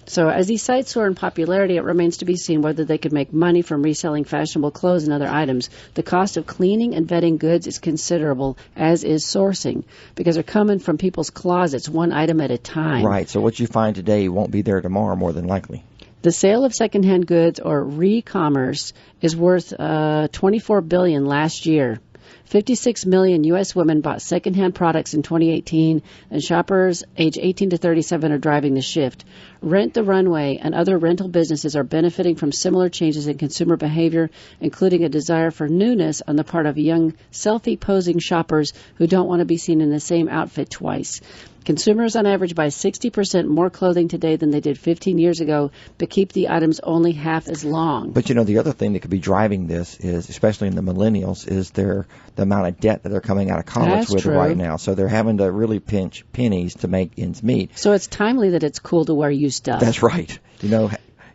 So as these sites soar in popularity, it remains to be seen whether they could make money from reselling fashionable clothes and other items. The cost of cleaning and vetting goods is considerable, as is sourcing, because they're coming from people's closets one item at a time. Right. So what you find today won't be there tomorrow, more than likely. The sale of secondhand goods, or re-commerce, is worth $24 billion last year. 56 million U.S. women bought secondhand products in 2018, and shoppers age 18 to 37 are driving the shift. Rent the Runway and other rental businesses are benefiting from similar changes in consumer behavior, including a desire for newness on the part of young selfie-posing shoppers who don't want to be seen in the same outfit twice. Consumers on average buy 60% more clothing today than they did 15 years ago, but keep the items only half as long. But the other thing that could be driving this is, especially in the millennials, is they're the amount of debt that they're coming out of college That's with true. right now. So they're having to really pinch pennies to make ends meet. So it's timely that it's cool to wear used stuff. That's right. You know,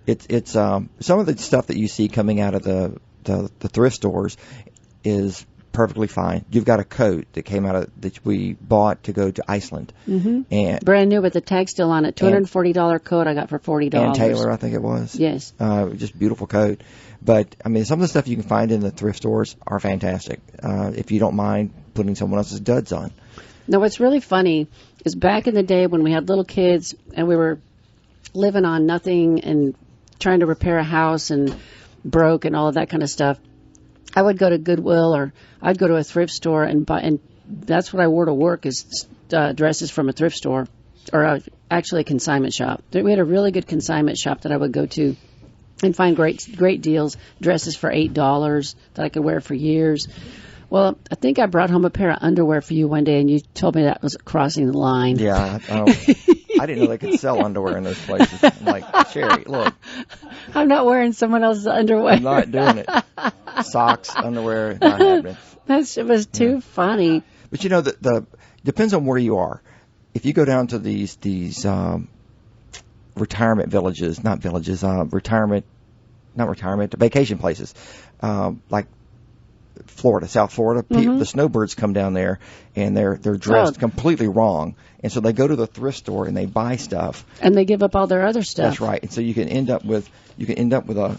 it's some of the stuff that you see coming out of the thrift stores is perfectly fine. You've got a coat that came out of that we bought to go to Iceland, and Brand new with the tag still on it. $240 coat I got for $40. and Taylor, I think it was. Yes. Just beautiful coat. But I mean, some of the stuff you can find in the thrift stores are fantastic. If you don't mind putting someone else's duds on. Now, what's really funny is back in the day when we had little kids and we were living on nothing and trying to repair a house and broke and all of that kind of stuff, I would go to Goodwill or I'd go to a thrift store and buy, and that's what I wore to work is dresses from a thrift store or actually a consignment shop. We had a really good consignment shop that I would go to and find great deals, dresses for $8 that I could wear for years. Well, I think I brought home a pair of underwear for you one day, and you told me that was crossing the line. Yeah, I didn't know they could sell underwear in those places. I'm like, Sherri, look. I'm not wearing someone else's underwear. I'm not doing it. Socks, underwear, not happening. It was too funny. But you know, the depends on where you are. If you go down to these retirement villages, vacation places, like Florida, South Florida, the snowbirds come down there and they're dressed completely wrong, and so they go to the thrift store and they buy stuff, and they give up all their other stuff. That's right, and so you can end up with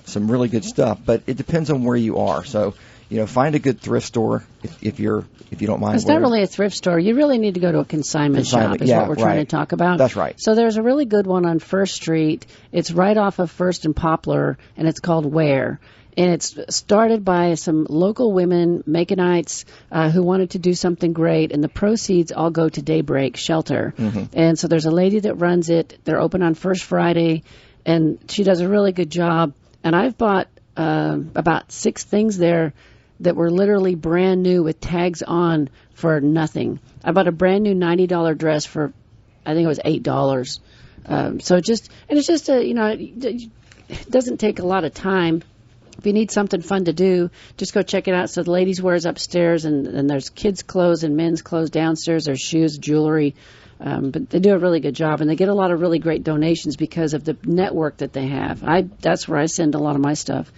some really good stuff, but it depends on where you are. So you know, find a good thrift store if you don't mind. It's not really a thrift store. You really need to go to a consignment shop is what we're trying to talk about. That's right. So there's a really good one on First Street. It's right off of First and Poplar, and it's called Where. And it's started by some local women, Maconites, who wanted to do something great, and the proceeds all go to Daybreak Shelter. And so there's a lady that runs it. They're open on First Friday, and she does a really good job. And I've bought about 6 things there that were literally brand new with tags on for nothing. I bought a brand new $90 dress for, I think it was $8. So it's just it doesn't take a lot of time. If you need something fun to do, just go check it out. So the ladies' wear is upstairs, and there's kids' clothes and men's clothes downstairs. There's shoes, jewelry. But they do a really good job, and they get a lot of really great donations because of the network that they have. That's where I send a lot of my stuff.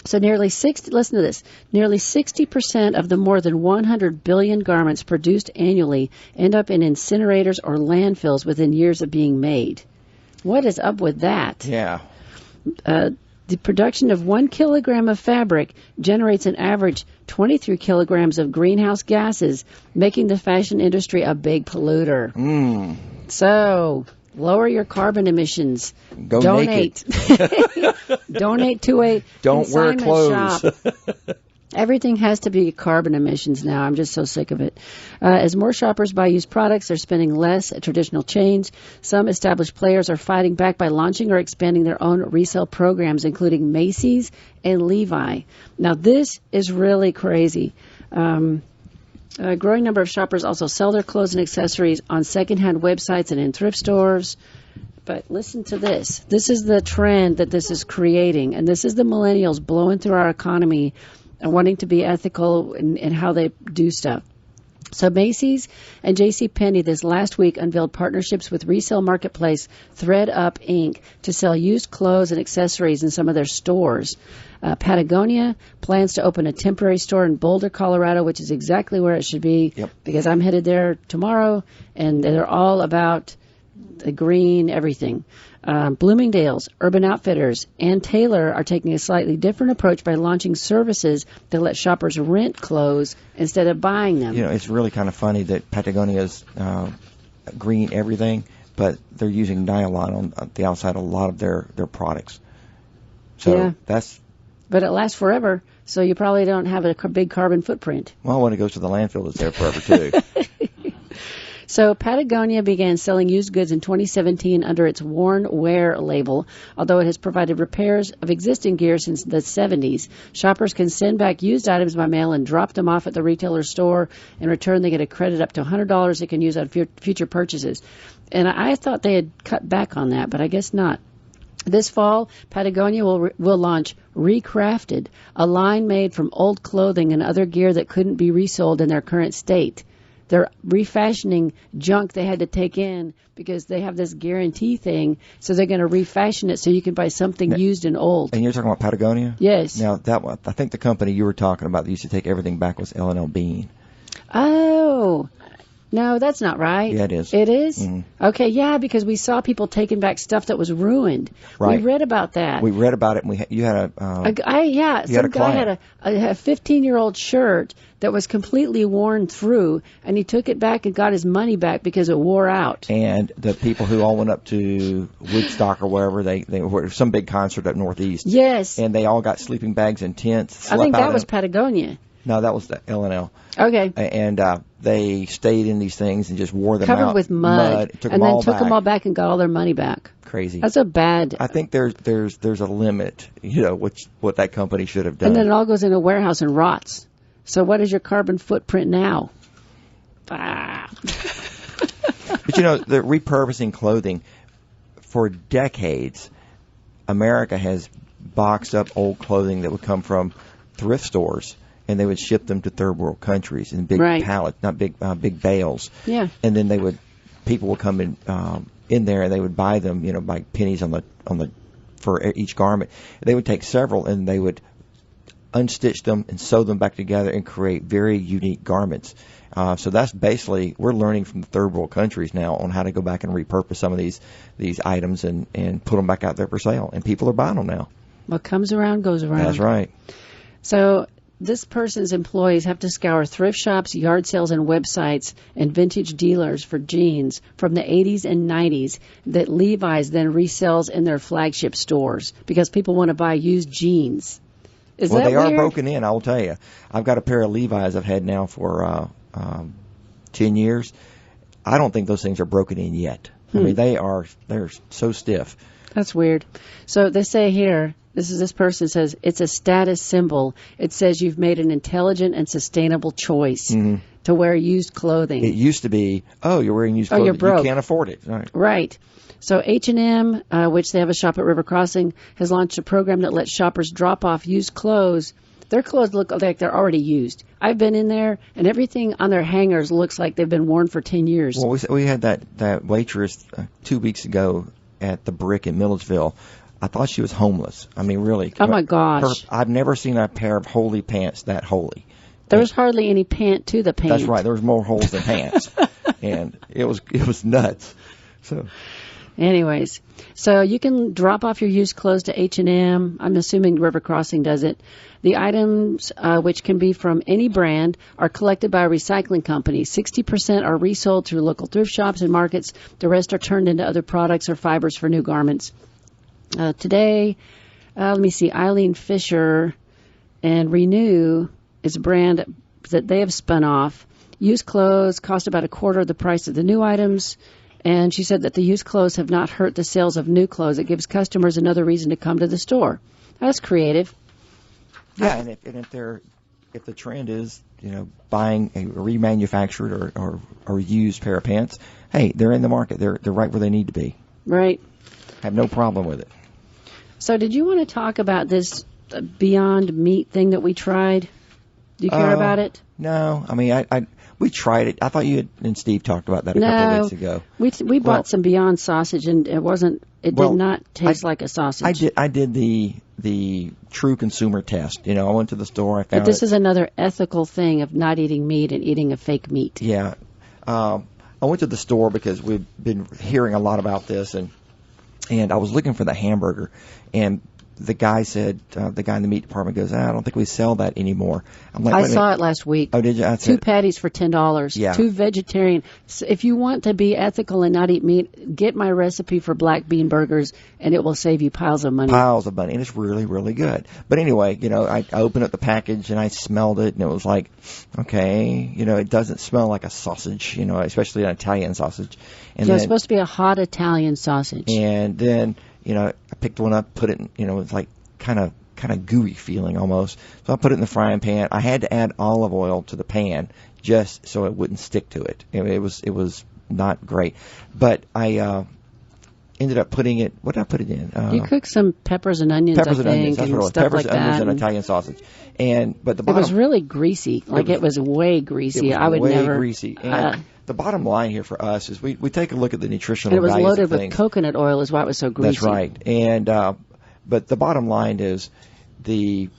So listen to this, nearly 60% of the more than 100 billion garments produced annually end up in incinerators or landfills within years of being made. What is up with that? Yeah. The production of 1 kilogram of fabric generates an average 23 kilograms of greenhouse gases, making the fashion industry a big polluter. So, lower your carbon emissions. Go Donate. Donate to a Don't wear consignment clothes. shop. Everything has to be carbon emissions now. I'm just so sick of it. As more shoppers buy used products, they're spending less at traditional chains. Some established players are fighting back by launching or expanding their own resale programs, including Macy's and Levi. Now, this is really crazy. A growing number of shoppers also sell their clothes and accessories on secondhand websites and in thrift stores. But listen to this. This is the trend that this is creating, and this is the millennials blowing through our economy and wanting to be ethical in how they do stuff. So Macy's and JCPenney this last week unveiled partnerships with resale marketplace ThredUp Inc. to sell used clothes and accessories in some of their stores. Patagonia plans to open a temporary store in Boulder, Colorado, which is exactly where it should be, because I'm headed there tomorrow, and they're all about the green everything. Bloomingdale's, Urban Outfitters, and Taylor are taking a slightly different approach by launching services that let shoppers rent clothes instead of buying them. You know, it's really kind of funny that Patagonia's green everything, but they're using nylon on the outside of a lot of their products. So But it lasts forever, so you probably don't have a big carbon footprint. Well, when it goes to the landfill, it's there forever, too. So Patagonia began selling used goods in 2017 under its Worn Wear label, although it has provided repairs of existing gear since the 70s. Shoppers can send back used items by mail and drop them off at the retailer's store. In return, they get a credit up to $100 they can use on future purchases. And I thought they had cut back on that, but I guess not. This fall, Patagonia will launch Recrafted, a line made from old clothing and other gear that couldn't be resold in their current state. They're refashioning junk they had to take in because they have this guarantee thing, so they're going to refashion it so you can buy something used and old. And you're talking about Patagonia? Yes. Now, that one, I think the company you were talking about that used to take everything back was L&L Bean. Oh. No, that's not right. Yeah, it is. It is? Mm-hmm. Okay, yeah, because we saw people taking back stuff that was ruined. Right. We read about that. We read about it, and you had some guy had a 15-year-old shirt that was completely worn through, and he took it back and got his money back because it wore out. And the people who all went up to Woodstock or wherever, they were some big concert up northeast. Yes. And they all got sleeping bags and tents. I think that was Patagonia. No, that was the L&L. Okay. And they stayed in these things and just wore them out. Covered with mud. Took and them then all took back. them all back and got all their money back. Crazy. That's a bad. I think there's a limit, what that company should have done. And then it all goes in a warehouse and rots. So what is your carbon footprint now? But the repurposing clothing, for decades, America has boxed up old clothing that would come from thrift stores, and they would ship them to third world countries in big pallets, not big bales. Yeah. And then people would come in there and they would buy them, by pennies for each garment. They would take several and they would unstitch them and sew them back together and create very unique garments. So that's basically, we're learning from the third world countries now on how to go back and repurpose some of these items and put them back out there for sale. And people are buying them now. What comes around goes around. That's right. So this person's employees have to scour thrift shops, yard sales, and websites and vintage dealers for jeans from the 80s and 90s that Levi's then resells in their flagship stores because people want to buy used jeans. Is that they weird? are broken in, I will tell you. I've got a pair of Levi's I've had now for 10 years. I don't think those things are broken in yet. I mean, they're so stiff. That's weird. So they say here, this person says, it's a status symbol. It says you've made an intelligent and sustainable choice to wear used clothing. It used to be, you're wearing used clothing. You're broke. You can't afford it. Right. So H&M, which they have a shop at River Crossing, has launched a program that lets shoppers drop off used clothes. Their clothes look like they're already used. I've been in there, and everything on their hangers looks like they've been worn for 10 years. Well, we had that waitress 2 weeks ago at the Brick in Milledgeville. I thought she was homeless. I mean, really. Oh, my gosh. I've never seen a pair of holy pants that holy. There was hardly any pant to the pant. That's right. There was more holes than pants. And it was nuts. So... Anyways, so you can drop off your used clothes to H&M. I'm assuming River Crossing does it. The items, which can be from any brand, are collected by a recycling company. 60% are resold through local thrift shops and markets. The rest are turned into other products or fibers for new garments. Today, let me see, Eileen Fisher and Renew is a brand that they have spun off. Used clothes cost about a quarter of the price of the new items. And she said that the used clothes have not hurt the sales of new clothes. It gives customers another reason to come to the store. That's creative. Yeah, and if the trend is, buying a remanufactured or used pair of pants, hey, they're in the market. They're right where they need to be. Right. Have no problem with it. So did you want to talk about this Beyond Meat thing that we tried? Do you care about it? No. I mean, we tried it. I thought you and Steve talked about that a couple of weeks ago. We bought some Beyond sausage, and it did not taste like a sausage. I did the true consumer test. I went to the store. I found. But this is another ethical thing of not eating meat and eating a fake meat. Yeah. I went to the store because we've been hearing a lot about this, and I was looking for the hamburger, and the guy said, the guy in the meat department goes, I don't think we sell that anymore. I'm like, I saw it last week. Oh, did you? 2 patties for $10. Yeah. 2 vegetarian. So if you want to be ethical and not eat meat, get my recipe for black bean burgers, and it will save you piles of money. Piles of money, and it's really, really good. But anyway, I opened up the package, and I smelled it, and it was like, okay, it doesn't smell like a sausage, especially an Italian sausage. And it's supposed to be a hot Italian sausage. And then... I picked one up, put it in, it's like kind of gooey feeling almost. So I put it in the frying pan. I had to add olive oil to the pan just so it wouldn't stick to it. It was not great. But I ended up putting it. What did I put it in? You cooked some peppers and onions, Peppers I and think, onions. That's what it was. stuff Peppers, like onions, that. and Italian sausage. But the It bottom, was really greasy. It was way greasy. It was I would way never. greasy. And the bottom line here for us is we take a look at the nutritional And it was values loaded of with things. coconut oil, is why it was so greasy. That's right. And but the bottom line is the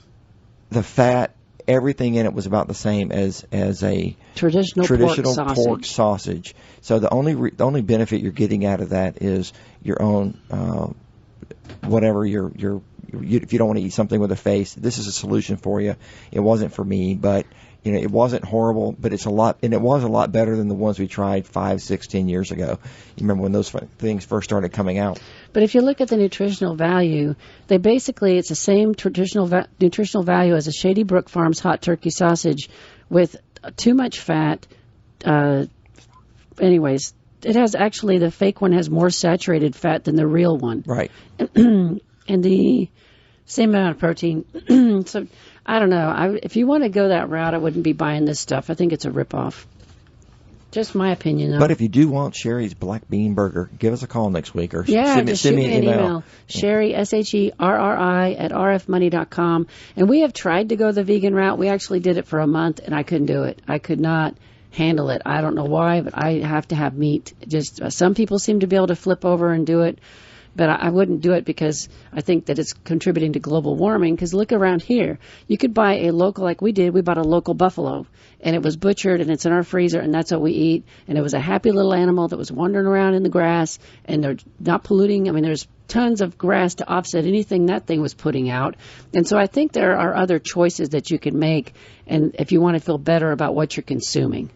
fat. Everything in it was about the same as a traditional pork sausage. So the only benefit you're getting out of that is your own whatever if you don't want to eat something with a face, this is a solution for you. It wasn't for me, but it wasn't horrible, but it was a lot better than the ones we tried 5, 6, 10 years ago. You remember when those things first started coming out? But if you look at the nutritional value, it's the same nutritional value as a Shady Brook Farms hot turkey sausage with too much fat. Anyways, the fake one has more saturated fat than the real one. Right. And the same amount of protein. So I don't know. If you want to go that route, I wouldn't be buying this stuff. I think it's a ripoff. Just my opinion, though. But if you do want Sherri's black bean burger, give us a call next week or send me an email. Yeah. Sherri, SHERRI at rfmoney.com. And we have tried to go the vegan route. We actually did it for a month, and I couldn't do it. I could not handle it. I don't know why, but I have to have meat. Just some people seem to be able to flip over and do it. But I wouldn't do it because I think that it's contributing to global warming. Because look around here. You could buy a local, like we did. We bought a local buffalo, and it was butchered, and it's in our freezer, and that's what we eat. And it was a happy little animal that was wandering around in the grass, and they're not polluting. I mean, there's tons of grass to offset anything that thing was putting out. And so I think there are other choices that you can make, and if you want to feel better about what you're consuming.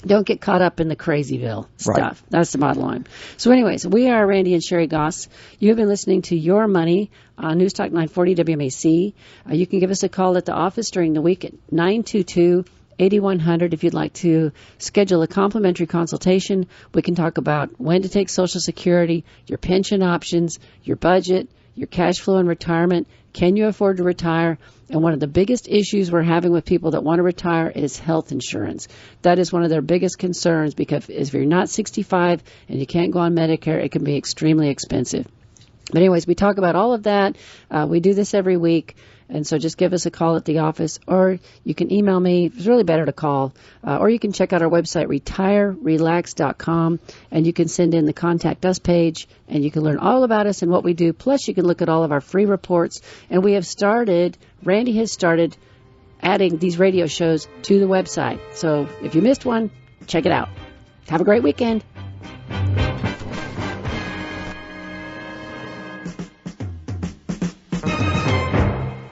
Don't get caught up in the crazyville stuff. Right. That's the bottom line. So anyways, we are Randy and Sherri Goss. You have been listening to Your Money on News Talk 940 WMAC. You can give us a call at the office during the week at 922-8100 if you'd like to schedule a complimentary consultation. We can talk about when to take Social Security, your pension options, your budget, your cash flow in retirement. Can you afford to retire? And one of the biggest issues we're having with people that want to retire is health insurance. That is one of their biggest concerns because if you're not 65 and you can't go on Medicare, it can be extremely expensive. But anyways, we talk about all of that. We do this every week. And so just give us a call at the office, or you can email me. It's really better to call. Or you can check out our website, retirerelax.com, and you can send in the Contact Us page, and you can learn all about us and what we do. Plus, you can look at all of our free reports. And Randy has started adding these radio shows to the website. So if you missed one, check it out. Have a great weekend.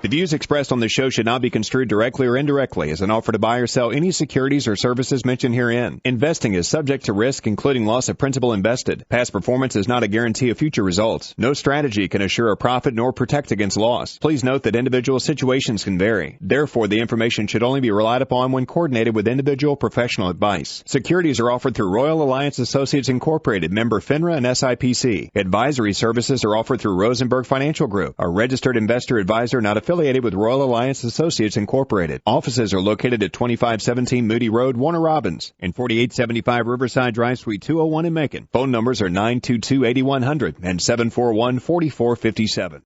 The views expressed on this show should not be construed directly or indirectly as an offer to buy or sell any securities or services mentioned herein. Investing is subject to risk, including loss of principal invested. Past performance is not a guarantee of future results. No strategy can assure a profit nor protect against loss. Please note that individual situations can vary. Therefore, the information should only be relied upon when coordinated with individual professional advice. Securities are offered through Royal Alliance Associates Incorporated, member FINRA and SIPC. Advisory services are offered through Rosenberg Financial Group, a registered investor advisor not affiliated with Royal Alliance Associates Incorporated. Offices are located at 2517 Moody Road, Warner Robins, and 4875 Riverside Drive, Suite 201 in Macon. Phone numbers are 922-8100 and 741-4457.